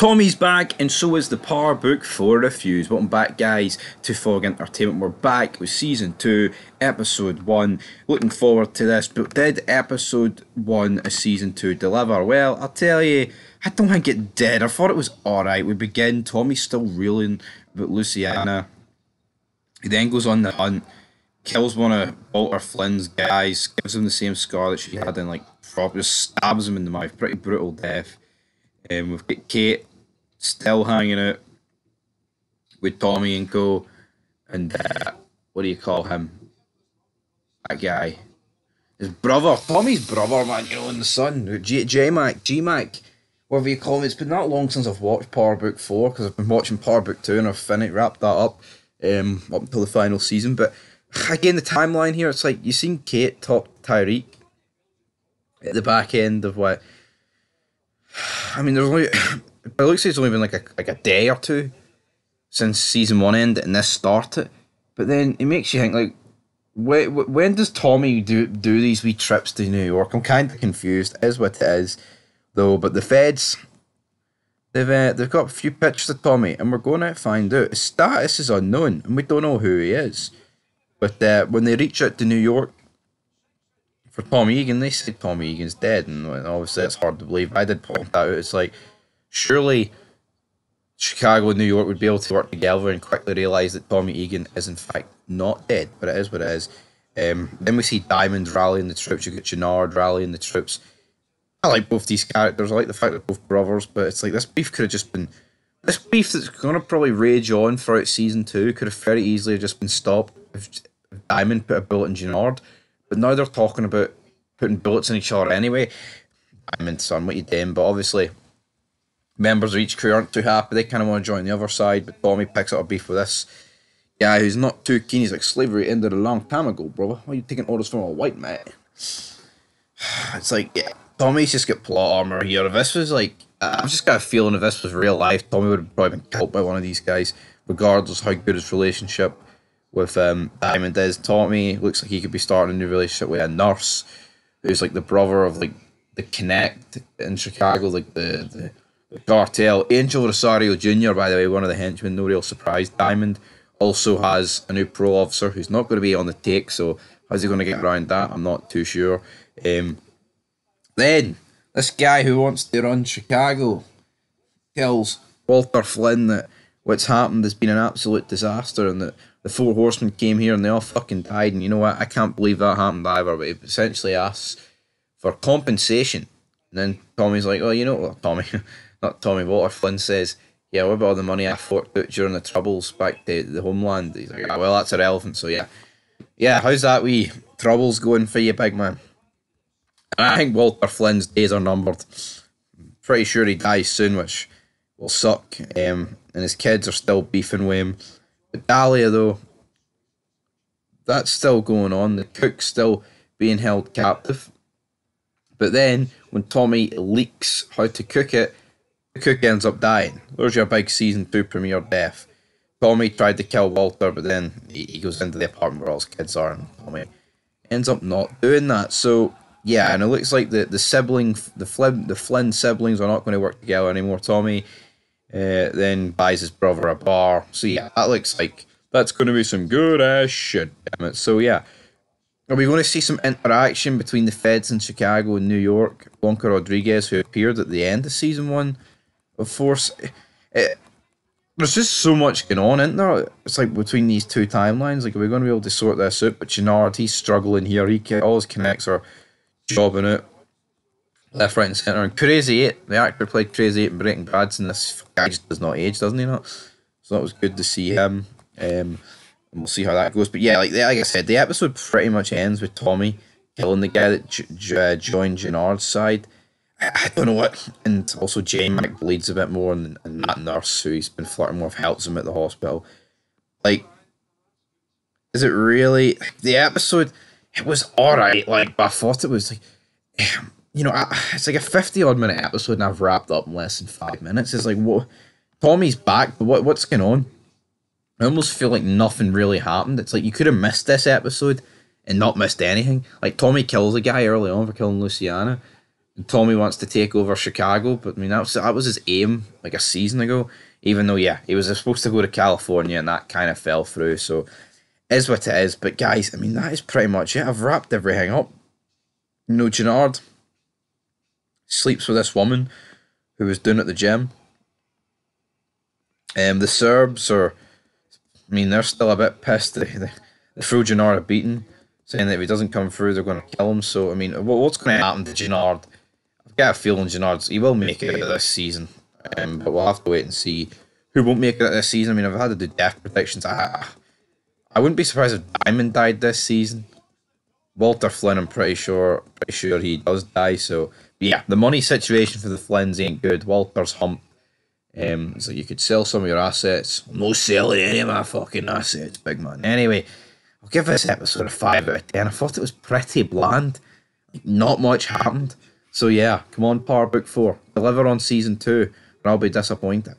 Tommy's back, and so is the Power Book 4 reviews. Welcome back, guys, to Fog Entertainment. We're back with Season 2, Episode 1. Looking forward to this, but did Episode 1 of Season 2 deliver? Well, I'll tell you, I don't think it did. I thought it was alright. We begin, Tommy's still reeling about Luciana. He then goes on the hunt, kills one of Walter Flynn's guys, gives him the same scar that she had, and just stabs him in the mouth. Pretty brutal death. We've got Kate still hanging out with Tommy and co. And what do you call him? That guy. His brother. Tommy's brother, man, in the sun. G-Mac, whatever you call him. It's been that long since I've watched Power Book 4, because I've been watching Power Book 2 and I've wrapped that up until the final season. But again, the timeline here, it's like you've seen Kate talk to Tyreek at the back end of what. I mean, there's only. It looks like it's only been like a day or two since season 1 ended and this started. But then it makes you think, like, when does Tommy do these wee trips to New York? I'm kind of confused. It is what it is, though. But the feds, they've got a few pictures of Tommy, and we're going to find out. His status is unknown, and we don't know who he is. But when they reach out to New York for Tommy Egan, they say Tommy Egan's dead, and obviously it's hard to believe. I did point that out. It's like, surely Chicago and New York would be able to work together and quickly realise that Tommy Egan is in fact not dead, but it is what it is. Then we see Diamond rallying the troops. You get Jenard rallying the troops. I like both these characters. I like the fact that they're both brothers, but it's like this beef could have just been... This beef that's going to probably rage on throughout Season 2 could have very easily just been stopped if Diamond put a bullet in Jenard. But now they're talking about putting bullets in each other anyway. Diamond, son, what you doing? But obviously, members of each crew aren't too happy. They kind of want to join the other side, but Tommy picks up a beef with this guy who's not too keen. He's like, slavery ended a long time ago, brother. Why are you taking orders from a white man? It's like, yeah, Tommy's just got plot armor here. If this was like, I've just got a feeling if this was real life, Tommy would have probably been killed by one of these guys, regardless of how good his relationship with Diamond is. Tommy looks like he could be starting a new relationship with a nurse who's like the brother of like the Connect in Chicago, like the cartel. Angel Rosario Jr., by the way, one of the henchmen, no real surprise. Diamond also has a new pro officer who's not going to be on the take, so how's he going to get around that? I'm not too sure. Then this guy who wants to run Chicago tells Walter Flynn that what's happened has been an absolute disaster and that the 4 horsemen came here and they all fucking died, and you know what? I can't believe that happened either, but he essentially asks for compensation. And then Tommy's like, oh, you know what, Tommy, not Tommy, Walter Flynn says, yeah, what about all the money I forked out during the Troubles back to the homeland? He's like, well, that's irrelevant, so yeah. Yeah, how's that wee Troubles going for you, big man? And I think Walter Flynn's days are numbered. Pretty sure he dies soon, which will suck. And his kids are still beefing with him. But Dahlia, though, that's still going on. The cook's still being held captive. But then, when Tommy leaks how to cook it, the cook ends up dying. There's your big Season 2 premiere death. Tommy tried to kill Walter, but then he goes into the apartment where all his kids are, and Tommy ends up not doing that. So, yeah, and it looks like the Flynn siblings are not going to work together anymore. Tommy then buys his brother a bar. So yeah, that looks like that's going to be some good ass shit, damn it. So yeah, are we going to see some interaction between the feds in Chicago and New York? Blanca Rodriguez, who appeared at the end of Season 1 of Force. There's just so much going on, isn't there? It's like between these two timelines, like, are we going to be able to sort this out? But Jenard, he's struggling here. All his connects are jobbing out left, right, and centre. And Crazy 8, the actor who played Crazy 8 in Breaking Bad's, and this guy just does not age, doesn't he? Not? So that was good to see him. And we'll see how that goes. But yeah, like I said, the episode pretty much ends with Tommy killing the guy that joined Jenard's side. I don't know what. And also J-Mac bleeds a bit more, and that nurse who he's been flirting with helps him at the hospital. Like, is it really... The episode, it was alright, like, but I thought it was like... You know, it's like a 50-odd minute episode and I've wrapped up in less than 5 minutes. It's like, what? Tommy's back, but what's going on? I almost feel like nothing really happened. It's like you could have missed this episode and not missed anything. Like, Tommy kills a guy early on for killing Luciana, Tommy wants to take over Chicago, but I mean that was his aim like a season ago. Even though yeah, he was supposed to go to California and that kind of fell through. So is what it is. But guys, I mean that is pretty much it. I've wrapped everything up. You know, Jenard sleeps with this woman who was down at the gym. The Serbs are, I mean, they're still a bit pissed. They threw Jenard a beating, saying that if he doesn't come through, they're going to kill him. So, I mean, what's going to happen to Jenard? I've got a feeling he will make it this season. But we'll have to wait and see who won't make it this season. I mean, I've had to do death predictions. I wouldn't be surprised if Diamond died this season. Walter Flynn, I'm pretty sure he does die. So, yeah, the money situation for the Flynns ain't good. Walter's humped. So you could sell some of your assets. I'm not selling any of my fucking assets, big man. Anyway, I'll give this episode a 5 out of 10. I thought it was pretty bland. Like, not much happened. So yeah, come on, Power Book 4. Deliver on Season 2, or I'll be disappointed.